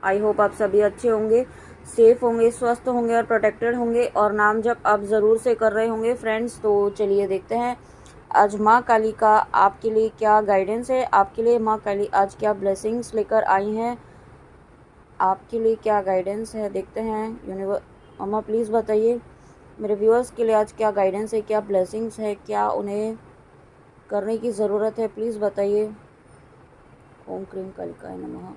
I hope आप सभी अच्छे होंगे, सेफ होंगे, स्वस्थ होंगे और प्रोटेक्टेड होंगे और नाम जप आप ज़रूर से कर रहे होंगे फ्रेंड्स। तो चलिए देखते हैं आज माँ काली का आपके लिए क्या गाइडेंस है, आपके लिए माँ काली आज क्या ब्लेसिंग्स लेकर आई हैं, आपके लिए क्या गाइडेंस है। देखते हैं यूनिवर्स। मम्मा प्लीज़ बताइए मेरे व्यूअर्स के लिए आज क्या गाइडेंस है, क्या ब्लेसिंग्स है, क्या उन्हें करने की ज़रूरत है, प्लीज़ बताइए। ओम क्रीम कालिकाय नमः।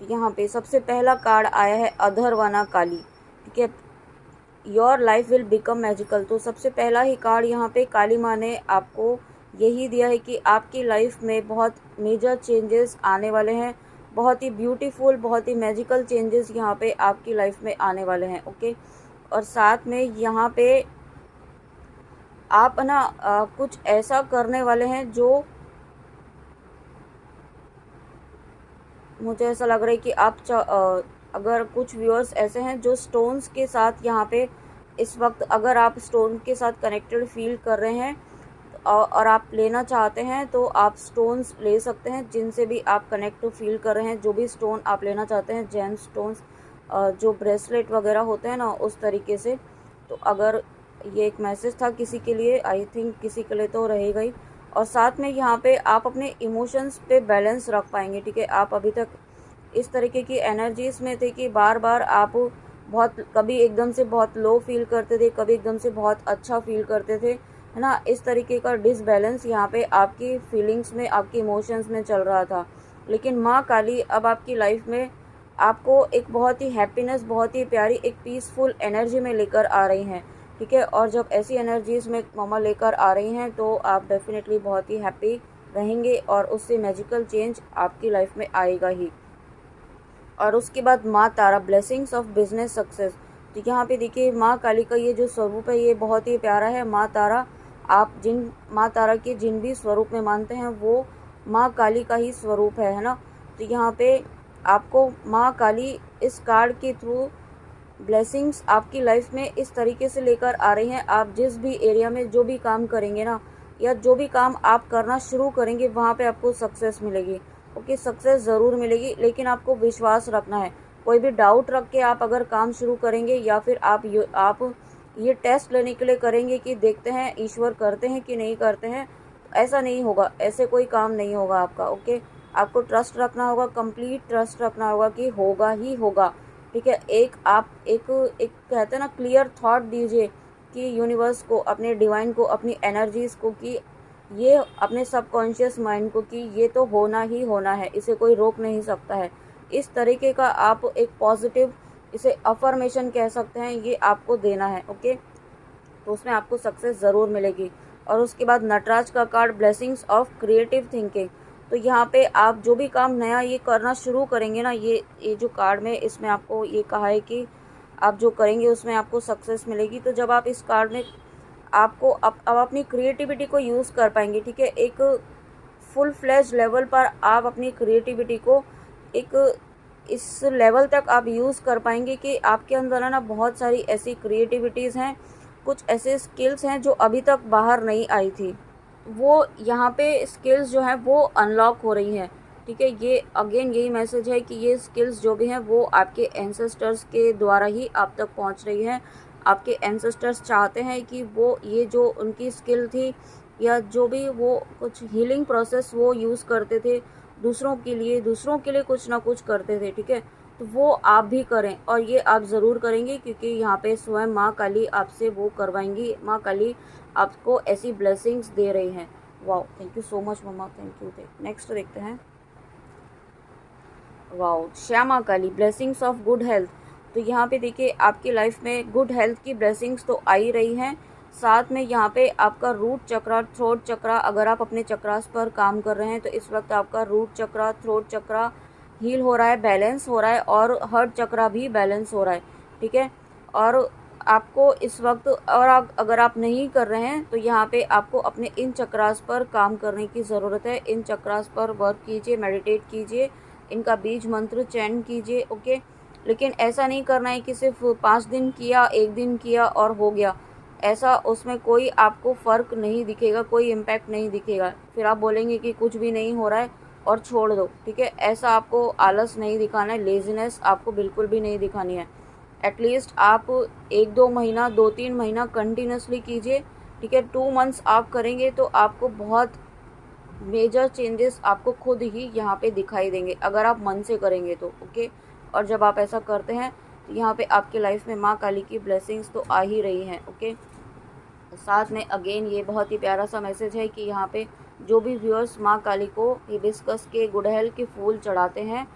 यहाँ पे सबसे पहला कार्ड आया है अधरवाना काली। ठीक है, your life will become magical. तो सबसे पहला ही कार्ड यहाँ पे काली माँ ने आपको यही दिया है कि आपकी लाइफ में बहुत मेजर चेंजेस आने वाले हैं, बहुत ही ब्यूटीफुल, बहुत ही मैजिकल चेंजेस यहाँ पे आपकी लाइफ में आने वाले हैं। ओके, और साथ में यहाँ पे आप ना कुछ ऐसा करने वाले हैं जो मुझे ऐसा लग रहा है कि आप अगर कुछ व्यूअर्स ऐसे हैं जो स्टोन्स के साथ यहाँ पे इस वक्त अगर आप स्टोन के साथ कनेक्टेड फील कर रहे हैं और आप लेना चाहते हैं तो आप स्टोन्स ले सकते हैं, जिनसे भी आप कनेक्ट फील कर रहे हैं, जो भी स्टोन आप लेना चाहते हैं, जेम स्टोन्स, जो ब्रेसलेट वगैरह होते हैं ना, उस तरीके से। तो अगर ये एक मैसेज था किसी के लिए, आई थिंक किसी के लिए तो रहेगा ही। और साथ में यहाँ पे आप अपने इमोशंस पे बैलेंस रख पाएंगे। ठीक है, आप अभी तक इस तरीके की एनर्जीज में थे कि बार बार आप बहुत कभी एकदम से बहुत लो फील करते थे, कभी एकदम से बहुत अच्छा फील करते थे, है ना। इस तरीके का डिसबैलेंस यहाँ पे आपकी फीलिंग्स में, आपकी इमोशंस में चल रहा था। लेकिन माँ काली अब आपकी लाइफ में आपको एक बहुत ही हैप्पीनेस, बहुत ही प्यारी, एक पीसफुल एनर्जी में लेकर आ रही हैं। ठीक है, और जब ऐसी एनर्जीज में मम्मा लेकर आ रही हैं तो आप डेफिनेटली बहुत ही हैप्पी रहेंगे और उससे मैजिकल चेंज आपकी लाइफ में आएगा ही। और उसके बाद माँ तारा, ब्लेसिंग्स ऑफ बिजनेस सक्सेस। तो यहाँ पे देखिए माँ काली का ये जो स्वरूप है ये बहुत ही प्यारा है। माँ तारा, आप जिन माँ तारा के जिन भी स्वरूप में मानते हैं वो माँ काली का ही स्वरूप है ना। तो यहाँ पे आपको माँ काली इस कार्ड के थ्रू ब्लेसिंग्स आपकी लाइफ में इस तरीके से लेकर आ रही हैं। आप जिस भी एरिया में जो भी काम करेंगे ना, या जो भी काम आप करना शुरू करेंगे, वहाँ पे आपको सक्सेस मिलेगी। ओके, सक्सेस ज़रूर मिलेगी, लेकिन आपको विश्वास रखना है। कोई भी डाउट रख के आप अगर काम शुरू करेंगे या फिर आप ये टेस्ट लेने के लिए करेंगे कि देखते हैं ईश्वर करते हैं कि नहीं करते हैं, तो ऐसा नहीं होगा, ऐसे कोई काम नहीं होगा आपका। ओके, आपको ट्रस्ट रखना होगा, कंप्लीट ट्रस्ट रखना होगा कि होगा ही होगा। ठीक है, आप एक कहते हैं ना, क्लियर थॉट दीजिए कि यूनिवर्स को, अपने डिवाइन को, अपनी एनर्जीज को, कि ये अपने सबकॉन्शियस माइंड को, कि ये तो होना ही होना है, इसे कोई रोक नहीं सकता है। इस तरीके का आप एक पॉजिटिव, इसे अफर्मेशन कह सकते हैं, ये आपको देना है। ओके, तो उसमें आपको सक्सेस ज़रूर मिलेगी। और उसके बाद नटराज का card, blessings of creative thinking. तो यहाँ पे आप जो भी काम नया ये करना शुरू करेंगे ना, ये जो कार्ड में इसमें आपको ये कहा है कि आप जो करेंगे उसमें आपको सक्सेस मिलेगी। तो जब आप इस कार्ड में आपको अब अपनी क्रिएटिविटी को यूज़ कर पाएंगे। ठीक है, एक फुल फ्लैश लेवल पर आप अपनी क्रिएटिविटी को एक इस लेवल तक आप यूज़ कर पाएंगे कि आपके अंदर है ना बहुत सारी ऐसी क्रिएटिविटीज़ हैं, कुछ ऐसे स्किल्स हैं जो अभी तक बाहर नहीं आई थी, वो यहाँ पे स्किल्स जो हैं वो अनलॉक हो रही हैं। ठीक है, ये अगेन यही मैसेज है कि ये स्किल्स जो भी हैं वो आपके एंसेस्टर्स के द्वारा ही आप तक पहुँच रही हैं। आपके एंसेस्टर्स चाहते हैं कि वो ये जो उनकी स्किल थी, या जो भी वो कुछ हीलिंग प्रोसेस वो यूज़ करते थे दूसरों के लिए कुछ ना कुछ करते थे। ठीक है, तो वो आप भी करें, और ये आप ज़रूर करेंगे क्योंकि यहाँ पे स्वयं माँ काली आपसे वो करवाएंगी। माँ काली आपको ऐसी ब्लेसिंग्स दे रही हैं। Wow, thank you so much mamma, thank you. Next देखते हैं। Wow, Shyama Kali, blessings of good health. तो यहाँ पे देखिए आपकी लाइफ में गुड हेल्थ की ब्लेसिंग्स तो आ ही रही हैं। साथ में यहाँ पे आपका रूट चक्रा, थ्रोट चक्रा, अगर आप अपने चक्रास पर काम कर रहे हैं तो इस वक्त आपका रूट चक्रा, थ्रोट चक्रा हील हो रहा है, बैलेंस हो रहा है, और हार्ट चक्रा भी बैलेंस हो रहा है। ठीक है, और आपको इस वक्त, और अगर आप नहीं कर रहे हैं तो यहाँ पे आपको अपने इन चक्रास पर काम करने की ज़रूरत है। इन चक्रास पर वर्क कीजिए, मेडिटेट कीजिए, इनका बीज मंत्र चैन कीजिए। ओके, लेकिन ऐसा नहीं करना है कि सिर्फ 5 दिन किया, 1 दिन किया और हो गया, ऐसा उसमें कोई आपको फ़र्क नहीं दिखेगा, कोई इम्पैक्ट नहीं दिखेगा। फिर आप बोलेंगे कि कुछ भी नहीं हो रहा है, और छोड़ दो, ठीक है। ऐसा आपको आलस नहीं दिखाना है, लेज़ीनेस आपको बिल्कुल भी नहीं दिखानी है। एटलीस्ट आप 1-2 महीना 2-3 महीना कंटिन्यूसली कीजिए, ठीक है। 2 मंथ्स आप करेंगे तो आपको बहुत मेजर चेंजेस आपको खुद ही यहाँ पे दिखाई देंगे, अगर आप मन से करेंगे तो, ओके। और जब आप ऐसा करते हैं तो यहाँ पे आपके लाइफ में माँ काली की ब्लेसिंग्स तो आ ही रही हैं, ओके। साथ में अगेन ये बहुत ही प्यारा सा मैसेज है कि यहाँ पे जो भी व्यूअर्स माँ काली को हिबिस्कस के गुड़हल के फूल चढ़ाते हैं,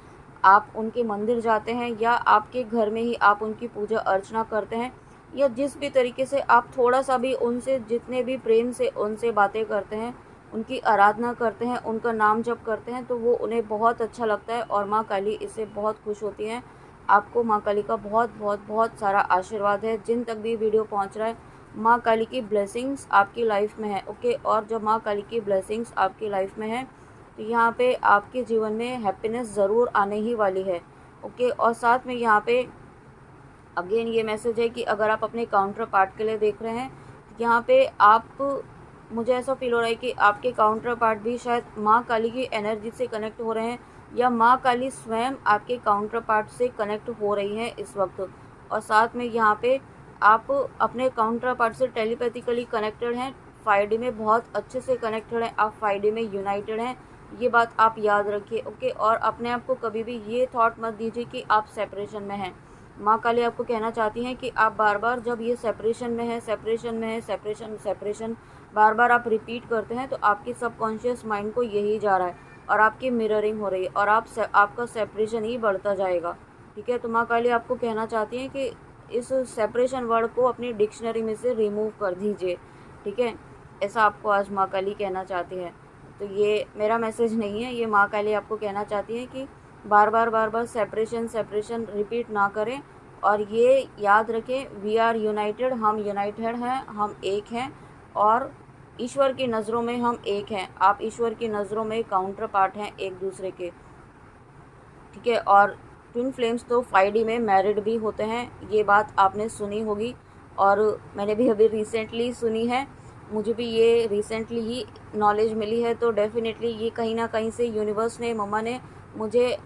आप उनके मंदिर जाते हैं या आपके घर में ही आप उनकी पूजा अर्चना करते हैं, या जिस भी तरीके से आप थोड़ा सा भी उनसे, जितने भी प्रेम से उनसे बातें करते हैं, उनकी आराधना करते हैं, उनका नाम जप करते हैं, तो वो उन्हें बहुत अच्छा लगता है और माँ काली इससे बहुत खुश होती हैं। आपको माँ काली का बहुत बहुत बहुत सारा आशीर्वाद है। जिन तक भी वीडियो पहुँच रहा है, माँ काली की ब्लेसिंग्स आपकी लाइफ में है, ओके। और जब माँ काली की ब्लेसिंग्स आपकी लाइफ में है तो यहाँ पे आपके जीवन में हैप्पीनेस ज़रूर आने ही वाली है, ओके। और साथ में यहाँ पे अगेन ये मैसेज है कि अगर आप अपने काउंटर पार्ट के लिए देख रहे हैं, यहाँ पे आप, मुझे ऐसा फील हो रहा है कि आपके काउंटर पार्ट भी शायद माँ काली की एनर्जी से कनेक्ट हो रहे हैं, या माँ काली स्वयं आपके काउंटर पार्ट से कनेक्ट हो रही हैं इस वक्त। और साथ में यहाँ पे आप अपने काउंटर पार्ट से टेलीपैथिकली कनेक्टेड हैं, 5D में बहुत अच्छे से कनेक्टेड हैं, आप 5D में यूनाइटेड हैं, ये बात आप याद रखिए, ओके। और अपने आप को कभी भी ये थॉट मत दीजिए कि आप सेपरेशन में हैं। माँ काली आपको कहना चाहती हैं कि आप बार बार जब ये सेपरेशन में है, सेपरेशन में है, सेपरेशन सेपरेशन बार बार आप रिपीट करते हैं, तो आपके सबकॉन्शियस माइंड को यही जा रहा है और आपकी मिररिंग हो रही है और आपका सेपरेशन ही बढ़ता जाएगा, ठीक है। तो माँ काली आपको कहना चाहती हैं कि इस सेपरेशन वर्ड को अपनी डिक्शनरी में से रिमूव कर दीजिए, ठीक है। ऐसा आपको आज माँ काली कहना चाहती है। तो ये मेरा मैसेज नहीं है, ये माँ काली आपको कहना चाहती है कि बार बार सेपरेशन सेपरेशन रिपीट ना करें, और ये याद रखें, वी आर यूनाइटेड, हम यूनाइटेड हैं, हम एक हैं, और ईश्वर की नज़रों में हम एक हैं। आप ईश्वर की नज़रों में काउंटर पार्ट हैं एक दूसरे के, ठीक है। और ट्विन फ्लेम्स तो 5D में मैरिड भी होते हैं, ये बात आपने सुनी होगी, और मैंने भी अभी रिसेंटली सुनी है, मुझे भी ये रिसेंटली ही नॉलेज मिली है। तो डेफिनेटली ये कहीं ना कहीं से यूनिवर्स ने, मम्मा ने मुझे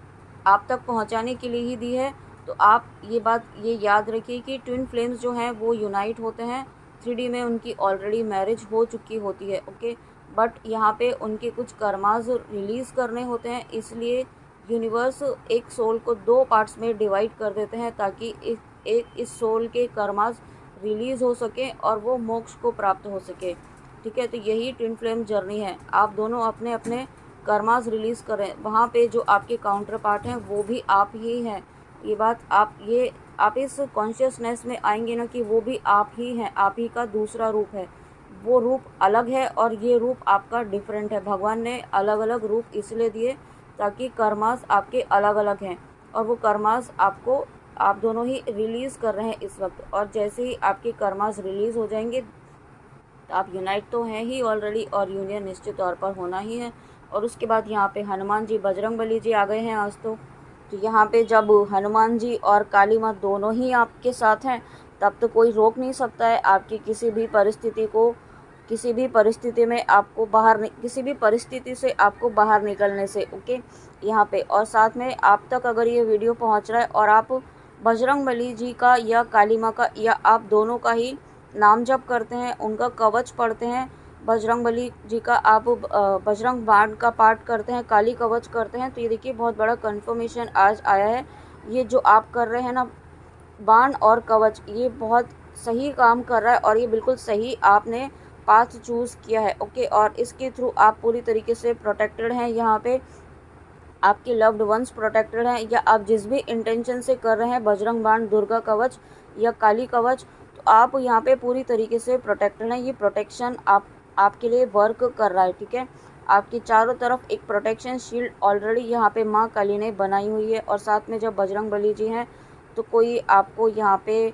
आप तक पहुंचाने के लिए ही दी है। तो आप ये बात ये याद रखिए कि ट्विन फ्लेम्स जो हैं वो यूनाइट होते हैं, 3D में उनकी ऑलरेडी मैरिज हो चुकी होती है, ओके। बट यहाँ पे उनके कुछ कर्माज रिलीज़ करने होते हैं, इसलिए यूनिवर्स एक सोल को 2 पार्ट्स में डिवाइड कर देते हैं, ताकि इस सोल के कर्माज रिलीज़ हो सके और वो मोक्ष को प्राप्त हो सके, ठीक है। तो यही ट्विन फ्लेम जर्नी है, आप दोनों अपने अपने कर्मास रिलीज़ करें, वहाँ पे जो आपके काउंटर पार्ट हैं वो भी आप ही हैं। ये बात आप इस कॉन्शियसनेस में आएंगे ना कि वो भी आप ही हैं, आप ही का दूसरा रूप है, वो रूप अलग है और ये रूप आपका डिफरेंट है। भगवान ने अलग अलग रूप इसलिए दिए ताकि कर्मास आपके अलग अलग हैं, और वो कर्मास आपको, आप दोनों ही रिलीज़ कर रहे हैं इस वक्त। और जैसे ही आपके कर्मास रिलीज़ हो जाएंगे तो आप यूनाइट तो हैं ही ऑलरेडी, और यूनियन निश्चित तौर पर होना ही है। और उसके बाद यहाँ पे हनुमान जी, बजरंगबली जी आ गए हैं आज तो यहाँ पे जब हनुमान जी और काली माँ दोनों ही आपके साथ हैं, तब तो कोई रोक नहीं सकता है आपकी किसी भी परिस्थिति को, किसी भी परिस्थिति में आपको किसी भी परिस्थिति से आपको बाहर निकलने से, ओके। यहाँ पे और साथ में आप तक अगर ये वीडियो पहुँच रहा है और आप बजरंगबली जी का या काली माँ का या आप दोनों का ही नाम जप करते हैं, उनका कवच पढ़ते हैं, बजरंगबली जी का आप बजरंग बाण का पाठ करते हैं, काली कवच करते हैं, तो ये देखिए बहुत बड़ा कंफर्मेशन आज आया है। ये जो आप कर रहे हैं ना, बाण और कवच, ये बहुत सही काम कर रहा है और ये बिल्कुल सही आपने पाथ चूज़ किया है, ओके। और इसके थ्रू आप पूरी तरीके से प्रोटेक्टेड हैं, यहाँ पे आपके लव्ड वंस प्रोटेक्टेड हैं, या आप जिस भी इंटेंशन से कर रहे हैं बजरंग बाण, दुर्गा कवच या काली कवच, तो आप यहाँ पे पूरी तरीके से प्रोटेक्टेड हैं। ये प्रोटेक्शन आपके लिए वर्क कर रहा है, ठीक है। आपके चारों तरफ एक प्रोटेक्शन शील्ड ऑलरेडी यहाँ पे माँ काली ने बनाई हुई है, और साथ में जब बजरंगबली जी हैं तो कोई आपको यहाँ पे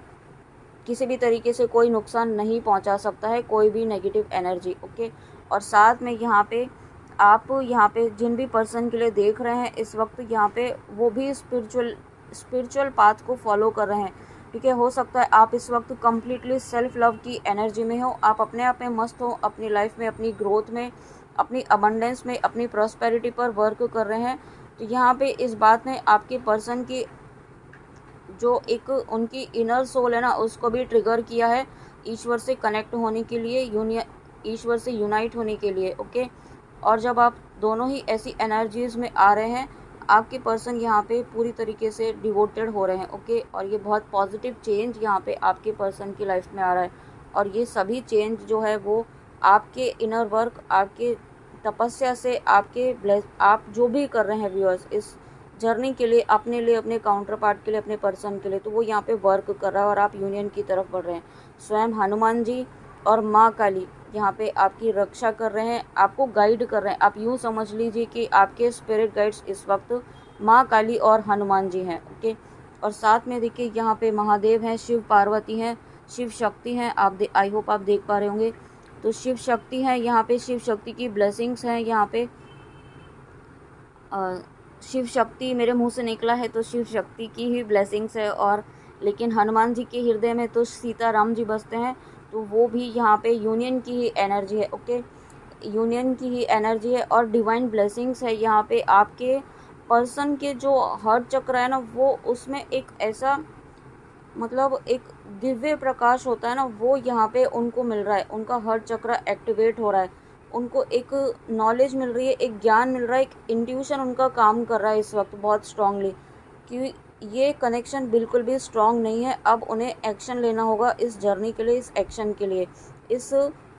किसी भी तरीके से कोई नुकसान नहीं पहुँचा सकता है, कोई भी नेगेटिव एनर्जी, ओके। और साथ में यहाँ पे आप यहाँ पे जिन भी पर्सन के लिए देख रहे हैं इस वक्त, यहाँ पे वो भी स्पिरिचुअल पाथ को फॉलो कर रहे हैं, ठीक है। हो सकता है आप इस वक्त कम्प्लीटली सेल्फ लव की एनर्जी में हो, आप अपने आप में मस्त हो, अपनी लाइफ में, अपनी ग्रोथ में, अपनी अबंडेंस में, अपनी प्रॉस्पेरिटी पर वर्क कर रहे हैं। तो यहाँ पे इस बात ने आपके पर्सन की जो एक उनकी इनर सोल है ना, उसको भी ट्रिगर किया है ईश्वर से कनेक्ट होने के लिए, ईश्वर से यूनाइट होने के लिए। ओके, और जब आप दोनों ही ऐसी एनर्जीज में आ रहे हैं, आपके पर्सन यहाँ पे पूरी तरीके से डिवोटेड हो रहे हैं। ओके, और ये बहुत पॉजिटिव चेंज यहाँ पे आपके पर्सन की लाइफ में आ रहा है। और ये सभी चेंज जो है वो आपके इनर वर्क, आपके तपस्या से, आप जो भी कर रहे हैं व्यूअर्स इस जर्नी के लिए, अपने लिए, अपने काउंटर पार्ट के लिए, अपने पर्सन के लिए, तो वो यहाँ पे वर्क कर रहा है और आप यूनियन की तरफ बढ़ रहे हैं। स्वयं हनुमान जी और माँ काली यहाँ पे आपकी रक्षा कर रहे हैं, आपको गाइड कर रहे हैं। आप यूँ समझ लीजिए कि आपके स्पिरिट गाइड्स इस वक्त माँ काली और हनुमान जी हैं। ओके, और साथ में देखिए यहाँ पे महादेव हैं, शिव पार्वती हैं, शिव शक्ति हैं। आई होप आप देख पा रहे होंगे। तो शिव शक्ति हैं, यहाँ पे शिव शक्ति की ब्लेसिंग्स हैं। यहाँ पे शिव शक्ति मेरे मुंह से निकला है तो शिव शक्ति की ही ब्लेसिंग्स है। और लेकिन हनुमान जी के हृदय में तो सीताराम जी बसते हैं, तो वो भी यहाँ पे यूनियन की ही एनर्जी है। ओके, यूनियन की ही एनर्जी है और डिवाइन ब्लेसिंग्स है। यहाँ पे आपके पर्सन के जो हार्ट चक्र है ना, वो उसमें एक ऐसा मतलब एक दिव्य प्रकाश होता है ना, वो यहाँ पे उनको मिल रहा है। उनका हार्ट चक्र एक्टिवेट हो रहा है, उनको एक नॉलेज मिल रही है, एक ज्ञान मिल रहा है, एक इंट्यूशन उनका काम कर रहा है इस वक्त बहुत स्ट्रांगली, कि ये कनेक्शन बिल्कुल भी स्ट्रांग नहीं है। अब उन्हें एक्शन लेना होगा इस जर्नी के लिए, इस एक्शन के लिए, इस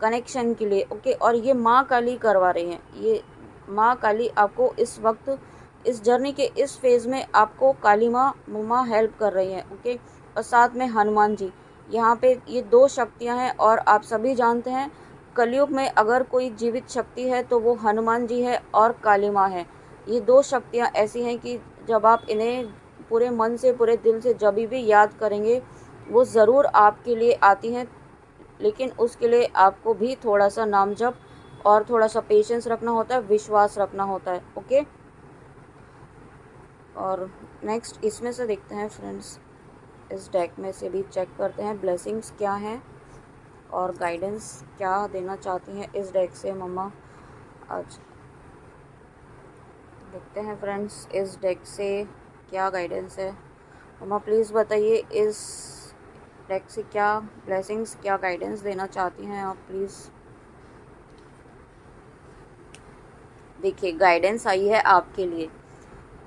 कनेक्शन के लिए। ओके, और ये माँ काली करवा रही हैं। ये माँ काली आपको इस वक्त इस जर्नी के इस फेज़ में आपको काली माँ हेल्प कर रही हैं। ओके, और साथ में हनुमान जी यहाँ पे, ये दो शक्तियाँ हैं। और आप सभी जानते हैं कलयुग में अगर कोई जीवित शक्ति है तो वो हनुमान जी है और काली माँ है। ये दो शक्तियाँ ऐसी हैं कि जब आप इन्हें पूरे मन से, पूरे दिल से जब भी याद करेंगे, वो ज़रूर आपके लिए आती हैं। लेकिन उसके लिए आपको भी थोड़ा सा नाम जप और थोड़ा सा पेशेंस रखना होता है, विश्वास रखना होता है। ओके, और नेक्स्ट इसमें से देखते हैं फ्रेंड्स, इस डेक में से भी चेक करते हैं ब्लेसिंग्स क्या हैं और गाइडेंस क्या देना चाहती हैं इस डेक से मम्मा। आज देखते हैं फ्रेंड्स इस डेक से क्या गाइडेंस है। मम्मा प्लीज़ बताइए इस डेक से क्या ब्लेसिंग्स, क्या गाइडेंस देना चाहती हैं आप प्लीज़। देखिए गाइडेंस आई है आपके लिए,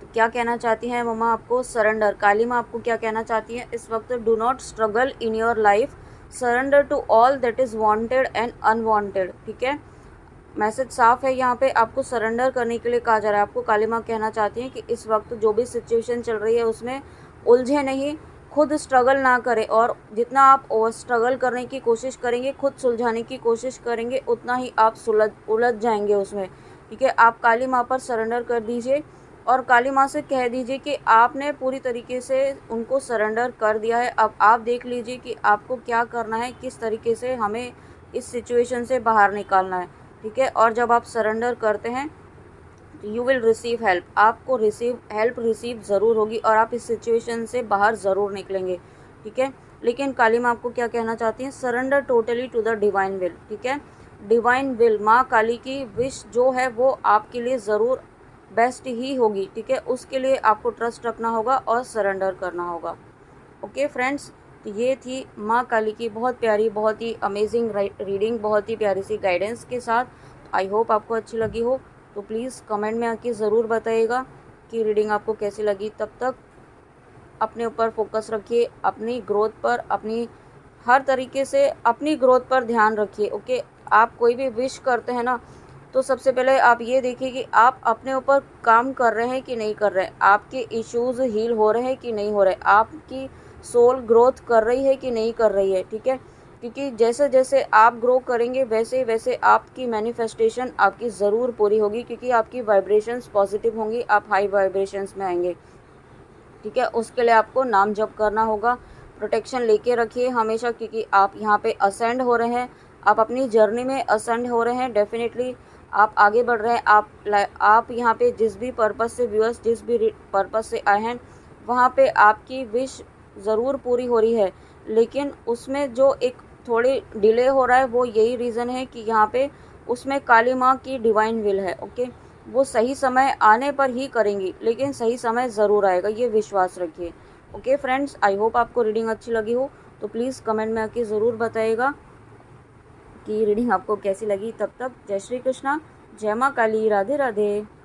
तो क्या कहना चाहती हैं मम्मा आपको? सरेंडर। काली माँ आपको क्या कहना चाहती हैं इस वक्त? Do not struggle in your life, surrender to all that is wanted and unwanted. ठीक है, मैसेज साफ है। यहाँ पे आपको सरेंडर करने के लिए कहा जा रहा है। आपको काली माँ कहना चाहती हैं कि इस वक्त जो भी सिचुएशन चल रही है उसमें उलझे नहीं, खुद स्ट्रगल ना करें। और जितना आप स्ट्रगल करने की कोशिश करेंगे, खुद सुलझाने की कोशिश करेंगे, उतना ही आप उलझ जाएंगे उसमें। ठीक है, आप काली माँ पर सरेंडर कर दीजिए और काली माँ से कह दीजिए कि आपने पूरी तरीके से उनको सरेंडर कर दिया है। अब आप देख लीजिए कि आपको क्या करना है, किस तरीके से हमें इस सिचुएशन से बाहर निकालना है। ठीक है, और जब आप सरेंडर करते हैं यू विल रिसीव हेल्प, आपको हेल्प रिसीव ज़रूर होगी और आप इस सिचुएशन से बाहर ज़रूर निकलेंगे। ठीक है, लेकिन काली माँ आपको क्या कहना चाहती हैं? Surrender totally to the divine will. ठीक है, डिवाइन विल, माँ काली की विश जो है वो आपके लिए ज़रूर बेस्ट ही होगी। ठीक है, उसके लिए आपको ट्रस्ट रखना होगा और सरेंडर करना होगा। ओके फ्रेंड्स, तो ये थी माँ काली की बहुत प्यारी, बहुत ही अमेजिंग रीडिंग, बहुत ही प्यारी सी गाइडेंस के साथ। आई होप आपको अच्छी लगी हो। तो प्लीज़ कमेंट में आके ज़रूर बताइएगा कि रीडिंग आपको कैसी लगी। तब तक अपने ऊपर फोकस रखिए, अपनी ग्रोथ पर, अपनी हर तरीके से अपनी ग्रोथ पर ध्यान रखिए। ओके, आप कोई भी विश करते हैं ना, तो सबसे पहले आप ये देखिए कि आप अपने ऊपर काम कर रहे हैं कि नहीं कर रहे हैं, आपके इश्यूज़ हील हो रहे हैं कि नहीं हो रहे, आपकी सोल ग्रोथ कर रही है कि नहीं कर रही है। ठीक है, क्योंकि जैसे जैसे आप ग्रो करेंगे वैसे वैसे आपकी मैनिफेस्टेशन आपकी ज़रूर पूरी होगी, क्योंकि आपकी वाइब्रेशंस पॉजिटिव होंगी, आप हाई वाइब्रेशंस में आएंगे। ठीक है, उसके लिए आपको नाम जप करना होगा, प्रोटेक्शन लेके रखिए हमेशा, क्योंकि आप यहाँ पे असेंड हो रहे हैं, आप अपनी जर्नी में असेंड हो रहे हैं। डेफिनेटली आप आगे बढ़ रहे हैं। आप यहाँ पे जिस भी पर्पस से व्यूअर्स, जिस भी पर्पस से आए हैं, वहाँ पे आपकी विश ज़रूर पूरी हो रही है। लेकिन उसमें जो एक थोड़ी डिले हो रहा है वो यही रीज़न है कि यहाँ पे उसमें काली माँ की डिवाइन विल है। ओके, वो सही समय आने पर ही करेंगी, लेकिन सही समय ज़रूर आएगा, ये विश्वास रखिए। ओके फ्रेंड्स, आई होप आपको रीडिंग अच्छी लगी हो, तो प्लीज़ कमेंट में आके ज़रूर बताइएगा कि रीडिंग आपको कैसी लगी। तब तक जय श्री कृष्णा, जय माँ काली, राधे राधे।